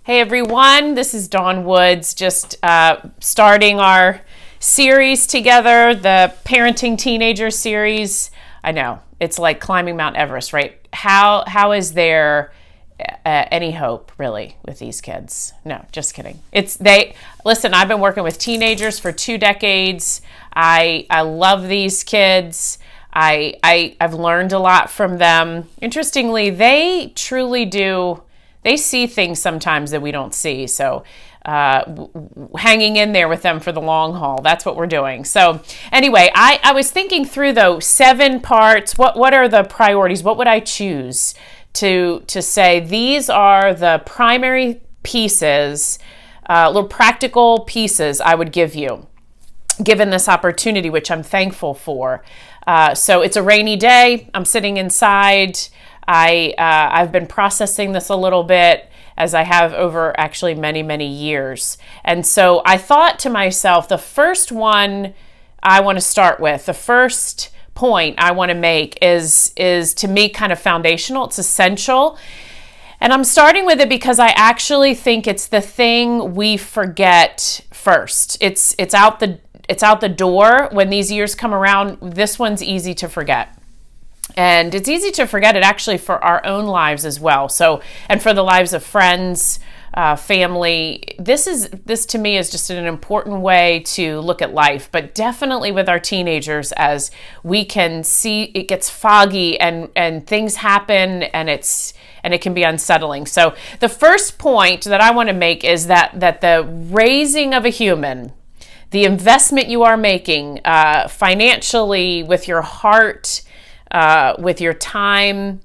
Hey everyone, this is Dawn Woods, just starting our series together, the Parenting Teenager series. I know, it's like climbing Mount Everest, right? How is there any hope really with these kids? No, just kidding. Listen, I've been working with teenagers for 2 decades. I love these kids. I've learned a lot from them. Interestingly, they truly do. They see things sometimes that we don't see. So hanging in there with them for the long haul, that's what we're doing. So anyway, I was thinking through though 7 parts. What are the priorities? What would I choose to say these are the primary pieces, little practical pieces I would give you, given this opportunity, which I'm thankful for. So it's a rainy day. I'm sitting inside. I've been processing this a little bit, as I have over actually many, many years. And so I thought to myself, the first one I want to start with, the first point I want to make is to me kind of foundational. It's essential. And I'm starting with it because I actually think it's the thing we forget first. It's out the door when these years come around. This one's easy to forget. And it's easy to forget it actually for our own lives as well. So, and for the lives of friends, family, this to me is just an important way to look at life, but definitely with our teenagers, as we can see it gets foggy and things happen and it can be unsettling. So the first point that I want to make is that the raising of a human, the investment you are making financially, with your heart, with your time,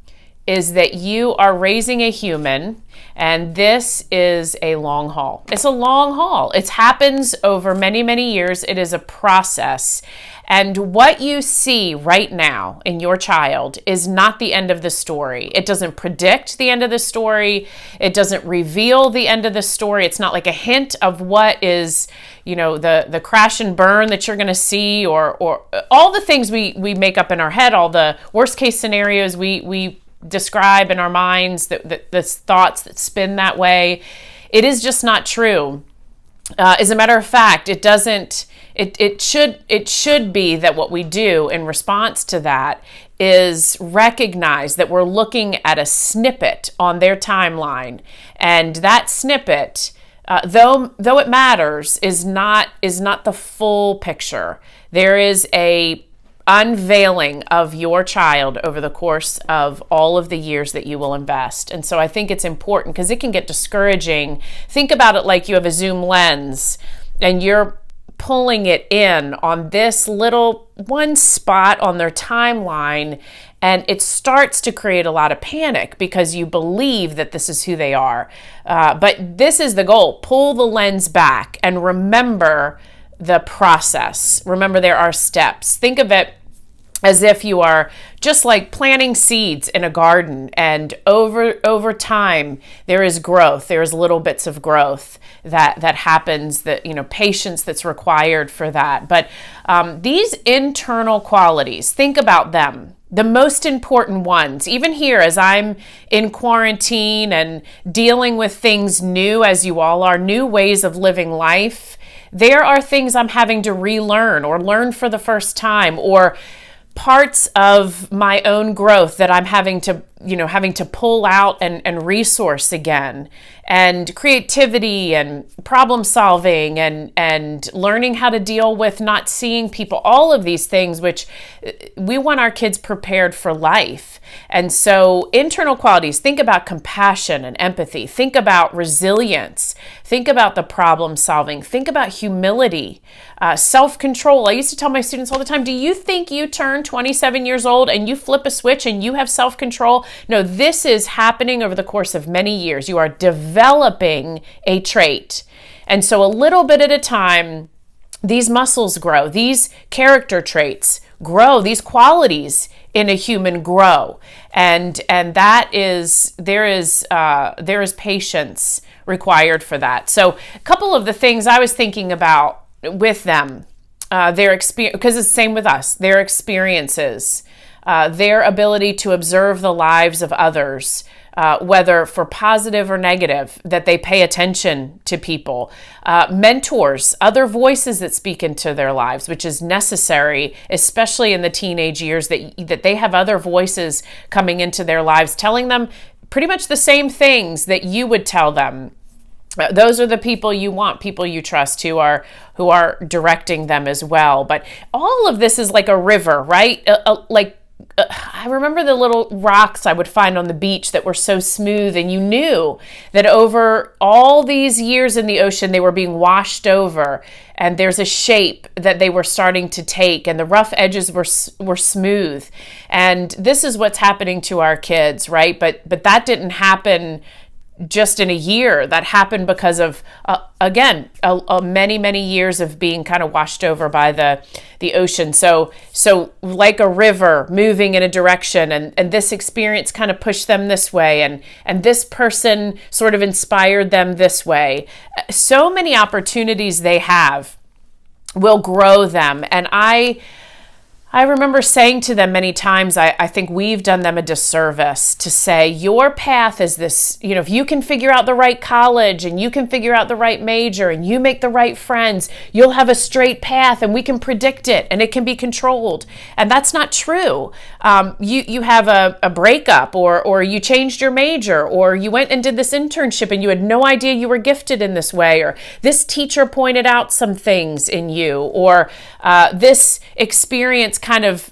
is that you are raising a human, and this is a long haul. It's a long haul. It happens over many, many years. It is a process. And what you see right now in your child is not the end of the story. It doesn't predict the end of the story. It doesn't reveal the end of the story. It's not like a hint of what is, the crash and burn that you're going to see, or all the things we make up in our head, all the worst case scenarios we describe in our minds, the thoughts that spin that way. It is just not true. As a matter of fact, it doesn't. It should be that what we do in response to that is recognize that we're looking at a snippet on their timeline, and that snippet, though it matters, is not the full picture. There is a unveiling of your child over the course of all of the years that you will invest. And so I think it's important because it can get discouraging. Think about it like you have a zoom lens and you're pulling it in on this little one spot on their timeline, and it starts to create a lot of panic because you believe that this is who they are. But this is the goal. Pull the lens back and remember the process. Remember there are steps. Think of it as if you are just like planting seeds in a garden, and over time there is growth. There's little bits of growth that happens, that patience that's required for that. But these internal qualities, think about them. The most important ones, even here as I'm in quarantine and dealing with things new, as you all are, new ways of living life, there are things I'm having to relearn or learn for the first time, or parts of my own growth that I'm having to pull out and resource again, and creativity and problem solving and learning how to deal with not seeing people, all of these things, which we want our kids prepared for life. And so internal qualities, think about compassion and empathy, think about resilience, think about the problem solving, think about humility, self-control. I used to tell my students all the time, do you think you turn 27 years old and you flip a switch and you have self-control? No, this is happening over the course of many years. You are developing a trait. And so a little bit at a time, these muscles grow, these character traits grow, these qualities in a human grow. And that is, there is patience required for that. So a couple of the things I was thinking about with them, their experience, because it's the same with us, their experiences, their ability to observe the lives of others, whether for positive or negative, that they pay attention to people. Mentors, other voices that speak into their lives, which is necessary, especially in the teenage years, that they have other voices coming into their lives, telling them pretty much the same things that you would tell them. Those are the people you want, people you trust, who are directing them as well. But all of this is like a river, right? I remember the little rocks I would find on the beach that were so smooth, and you knew that over all these years in the ocean, they were being washed over, and there's a shape that they were starting to take, and the rough edges were smooth. And this is what's happening to our kids, right? But that didn't happen just in a year. That happened because of, many, many years of being kind of washed over by the ocean. So like a river moving in a direction, and this experience kind of pushed them this way, and this person sort of inspired them this way. So many opportunities they have will grow them. And I remember saying to them many times, I think we've done them a disservice to say, your path is this, if you can figure out the right college, and you can figure out the right major, and you make the right friends, you'll have a straight path, and we can predict it, and it can be controlled. And that's not true. You have a breakup, or you changed your major, or you went and did this internship and you had no idea you were gifted in this way, or this teacher pointed out some things in you, or this experience kind of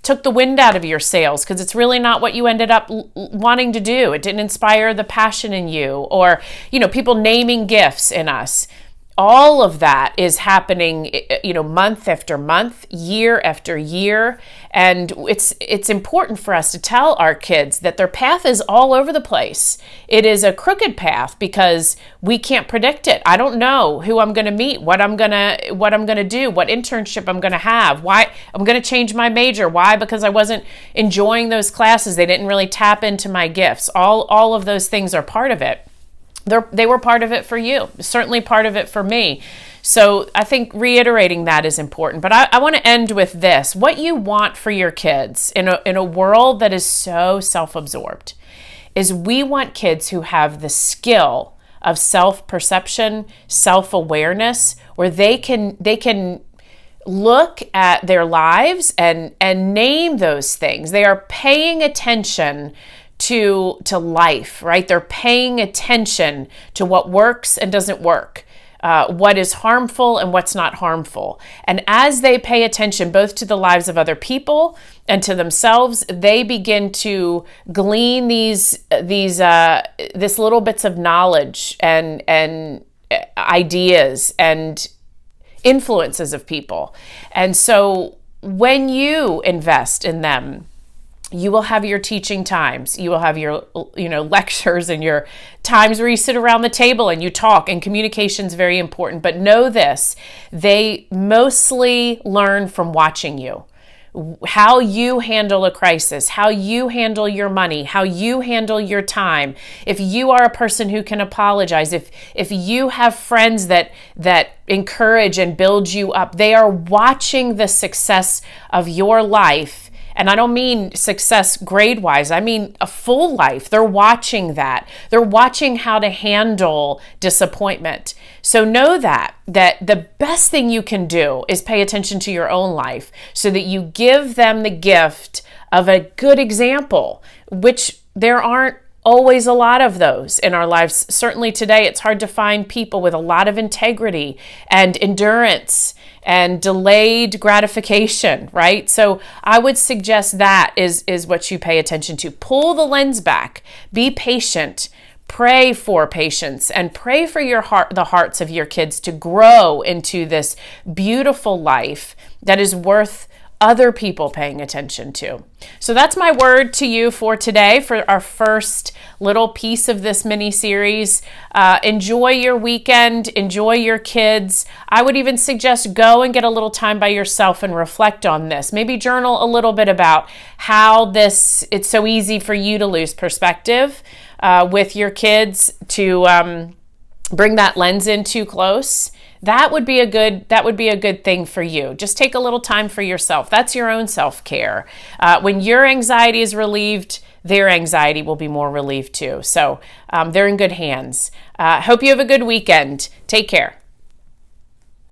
took the wind out of your sails because it's really not what you ended up wanting to do. It didn't inspire the passion in you, or, people naming gifts in us. All of that is happening, month after month, year after year. And it's important for us to tell our kids that their path is all over the place. It is a crooked path because we can't predict it. I don't know who I'm going to meet, what I'm going to do, what internship I'm going to have, why I'm going to change my major. Why? Because I wasn't enjoying those classes. They didn't really tap into my gifts. All of those things are part of it. They were part of it for you, certainly part of it for me. So I think reiterating that is important. But I want to end with this. What you want for your kids in a world that is so self-absorbed is we want kids who have the skill of self-perception, self-awareness, where they can look at their lives and name those things. They are paying attention to life, right? They're paying attention to what works and doesn't work, what is harmful and what's not harmful. And as they pay attention both to the lives of other people and to themselves, they begin to glean these little bits of knowledge and ideas and influences of people. And so when you invest in them, you will have your teaching times. You will have your, lectures and your times where you sit around the table and you talk, and communication is very important. But know this, they mostly learn from watching you. How you handle a crisis, how you handle your money, how you handle your time. If you are a person who can apologize, if you have friends that encourage and build you up, they are watching the success of your life. And I don't mean success grade-wise. I mean a full life. They're watching that. They're watching how to handle disappointment. So know that the best thing you can do is pay attention to your own life so that you give them the gift of a good example, which there aren't always a lot of those in our lives. Certainly today, it's hard to find people with a lot of integrity and endurance and delayed gratification, right? So I would suggest that is what you pay attention to. Pull the lens back, be patient, pray for patience, and pray for the hearts of your kids to grow into this beautiful life that is worth other people paying attention to. So that's my word to you for today, for our first little piece of this mini series. Enjoy your weekend, enjoy your kids. I would even suggest go and get a little time by yourself and reflect on this. Maybe journal a little bit about how it's so easy for you to lose perspective with your kids, to bring that lens in too close. That would be a good thing for you. Just take a little time for yourself. That's your own self-care. When your anxiety is relieved, their anxiety will be more relieved too. So they're in good hands. Hope you have a good weekend. Take care.